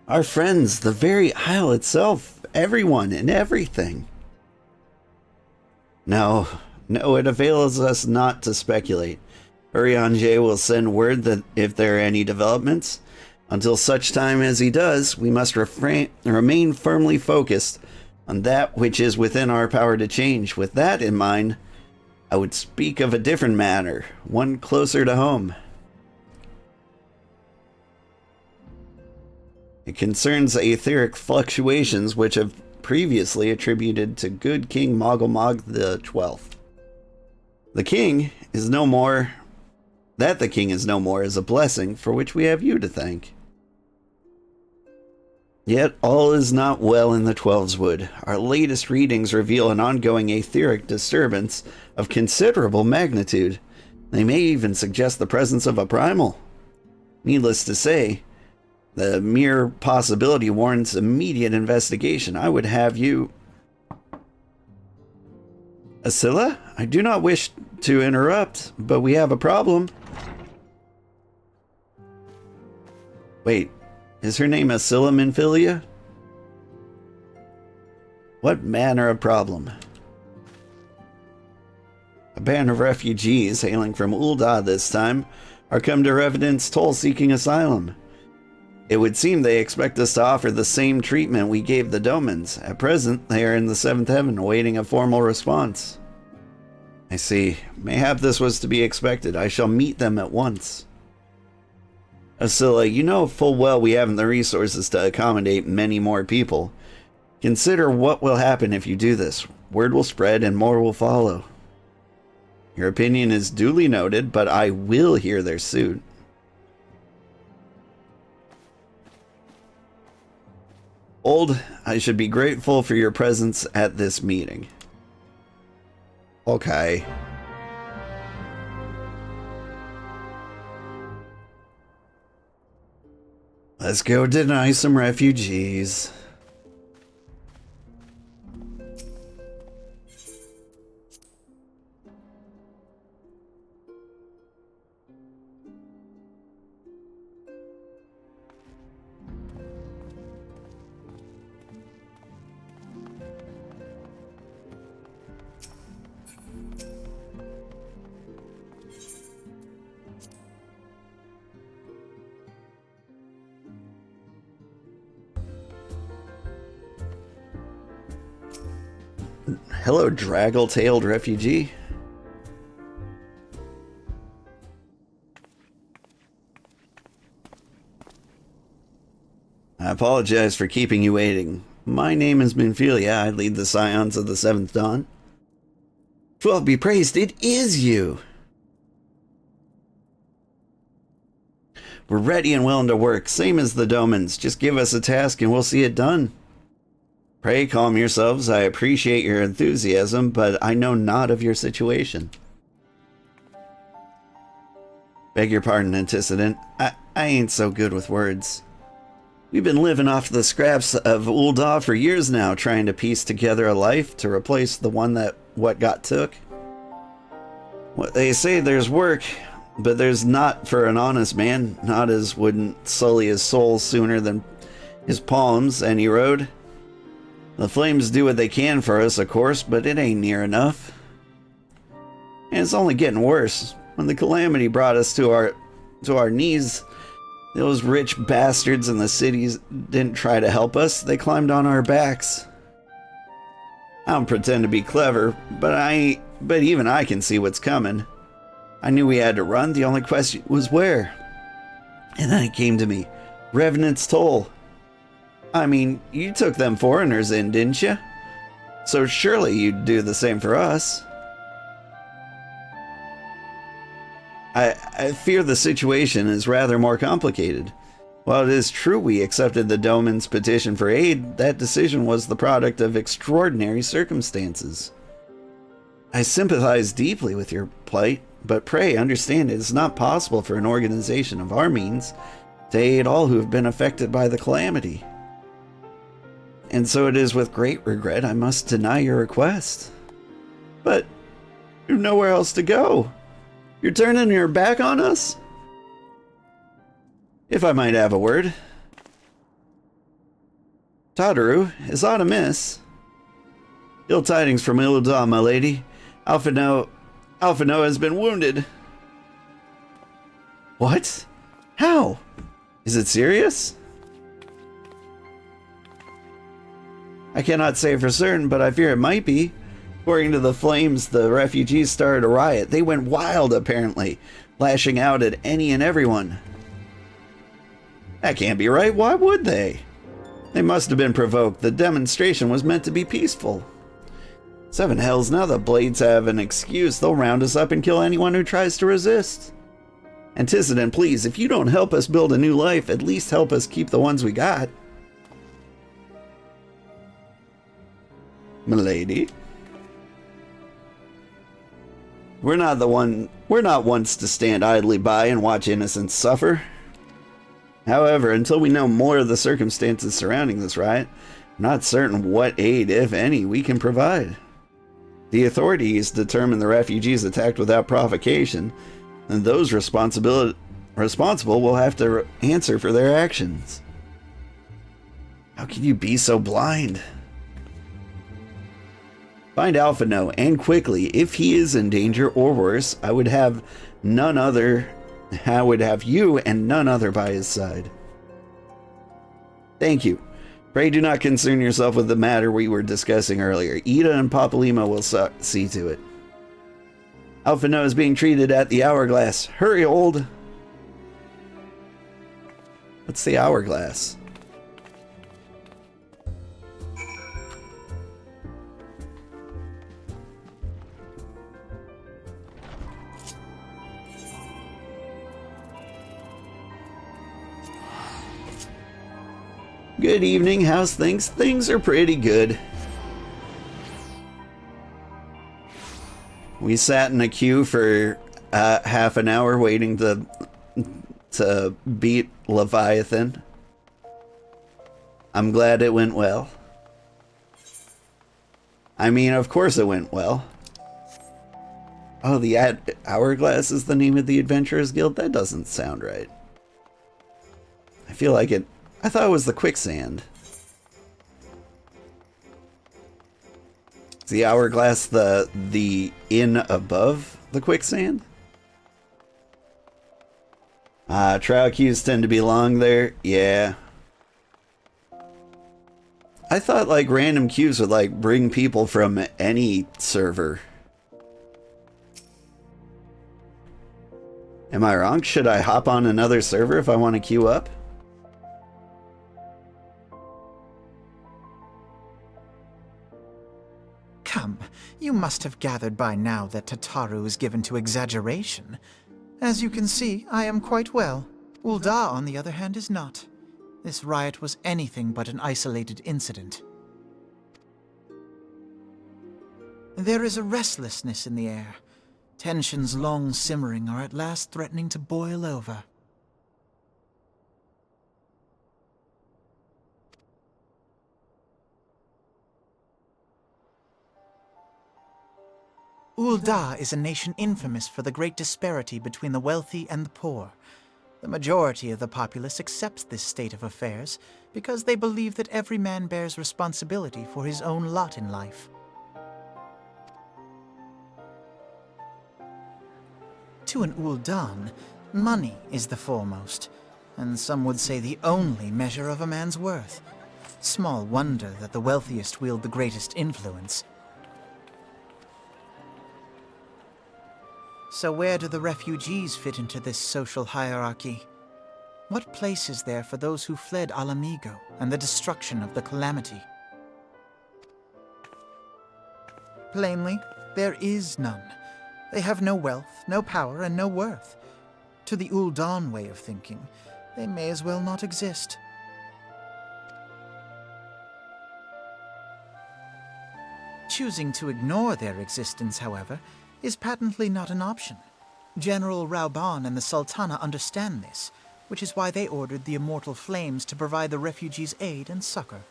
Our friends, the very isle itself, everyone and everything. No, it avails us not to speculate. Urianger will send word that if there are any developments. Until such time as he does, we must remain firmly focused on that which is within our power to change. With that in mind, I would speak of a different matter, one closer to home. It concerns aetheric fluctuations which have previously attributed to good King Mogglmog the 12th. The king is no more is a blessing for which we have you to thank. Yet all is not well in the Twelveswood. Our latest readings reveal an ongoing aetheric disturbance of considerable magnitude. They may even suggest the presence of a primal. Needless to say, the mere possibility warrants immediate investigation. I would have you... Asilla? I do not wish to interrupt, but we have a problem. Wait, is her name Asilla Minfilia? What manner of problem? A band of refugees, hailing from Ul'dah this time, are come to Revenant's Toll seeking asylum. It would seem they expect us to offer the same treatment we gave the Domans. At present, they are in the 7th heaven, awaiting a formal response. I see. Mayhap this was to be expected. I shall meet them at once. Asilla, you know full well we haven't the resources to accommodate many more people. Consider what will happen if you do this. Word will spread and more will follow. Your opinion is duly noted, but I will hear their suit. Old, I should be grateful for your presence at this meeting. Okay. Let's go deny some refugees. Hello, draggle-tailed refugee. I apologize for keeping you waiting. My name is Minfilia. I lead the Scions of the 7th Dawn. 12 be praised, it is you! We're ready and willing to work, same as the Domans. Just give us a task and we'll see it done. Pray calm yourselves. I appreciate your enthusiasm, but I know not of your situation. Beg your pardon, antecedent. I ain't so good with words. We've been living off the scraps of Ul'dah for years now, trying to piece together a life to replace the one that what got took. What they say there's work, but there's not for an honest man. Not as wouldn't sully his soul sooner than his palms any road. The flames do what they can for us, of course, but it ain't near enough. And it's only getting worse. When the calamity brought us to our knees, those rich bastards in the cities didn't try to help us. They climbed on our backs. I don't pretend to be clever, but even I can see what's coming. I knew we had to run. The only question was where. And then it came to me. Revenant's Toll. I mean, you took them foreigners in, didn't you? So surely you'd do the same for us. I fear the situation is rather more complicated. While it is true we accepted the Doman's petition for aid, that decision was the product of extraordinary circumstances. I sympathize deeply with your plight, but pray understand it is not possible for an organization of our means to aid all who have been affected by the calamity. And so it is with great regret I must deny your request. But you've nowhere else to go. You're turning your back on us? If I might have a word. Tataru, is aught amiss? Ill tidings from Ilda, my lady. Alphino has been wounded. What? How? Is it serious? I cannot say for certain, but I fear it might be. According to the flames, the refugees started a riot. They went wild, apparently, lashing out at any and everyone. That can't be right. Why would they? They must have been provoked. The demonstration was meant to be peaceful. Seven hells, now the Blades have an excuse. They'll round us up and kill anyone who tries to resist. Antecedent, please, if you don't help us build a new life, at least help us keep the ones we got. Milady? We're not ones to stand idly by and watch innocents suffer. However, until we know more of the circumstances surrounding this riot, I'm not certain what aid, if any, we can provide. The authorities determined the refugees attacked without provocation, and those responsible will have to answer for their actions. How can you be so blind? Find Alphino, and quickly. If he is in danger or worse, I would have you and none other by his side. Thank you. Pray do not concern yourself with the matter we were discussing earlier. Ida and Papalima will see to it. Alphino is being treated at the Hourglass. Hurry, old! What's the Hourglass? Good evening, how's things? Things are pretty good. We sat in a queue for half an hour waiting to beat Leviathan. I'm glad it went well. I mean, of course it went well. Oh, the Hourglass is the name of the Adventurers Guild? That doesn't sound right. I feel like it... I thought it was the Quicksand. Is the Hourglass the inn above the Quicksand? Trial queues tend to be long there. Yeah. I thought like random queues would like bring people from any server. Am I wrong? Should I hop on another server if I want to queue up? Come, you must have gathered by now that Tataru is given to exaggeration. As you can see, I am quite well. Ul'dah, on the other hand, is not. This riot was anything but an isolated incident. There is a restlessness in the air. Tensions long simmering are at last threatening to boil over. Ul'dah is a nation infamous for the great disparity between the wealthy and the poor. The majority of the populace accepts this state of affairs because they believe that every man bears responsibility for his own lot in life. To an Ul'dan, money is the foremost, and some would say the only measure of a man's worth. Small wonder that the wealthiest wield the greatest influence. So where do the refugees fit into this social hierarchy? What place is there for those who fled Alamigo and the destruction of the Calamity? Plainly, there is none. They have no wealth, no power, and no worth. To the Ul'dan way of thinking, they may as well not exist. Choosing to ignore their existence, however, is patently not an option. General Rauban and the Sultana understand this, which is why they ordered the Immortal Flames to provide the refugees aid and succor.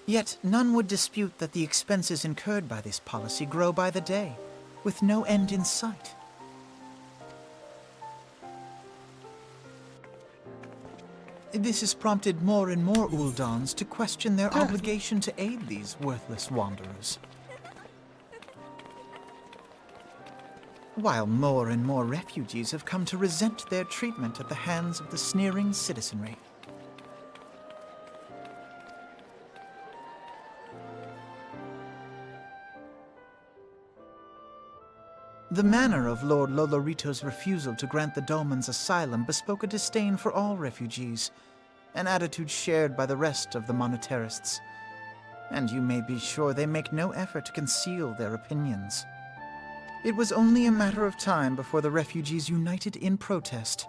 Yet none would dispute that the expenses incurred by this policy grow by the day, with no end in sight. This has prompted more and more Uldans to question their obligation to aid these worthless wanderers. While more and more refugees have come to resent their treatment at the hands of the sneering citizenry. The manner of Lord Lolorito's refusal to grant the Dolmens asylum bespoke a disdain for all refugees, an attitude shared by the rest of the monetarists. And you may be sure they make no effort to conceal their opinions. It was only a matter of time before the refugees united in protest,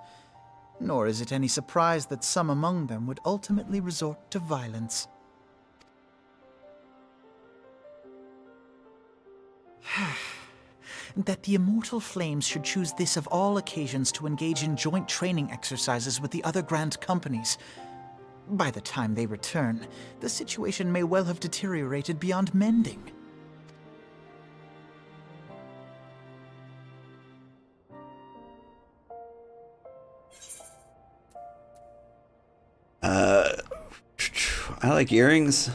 nor is it any surprise that some among them would ultimately resort to violence. That the immortal flames should choose this of all occasions to engage in joint training exercises with the other Grand Companies. By the time they return, the situation may well have deteriorated beyond mending. I like earrings.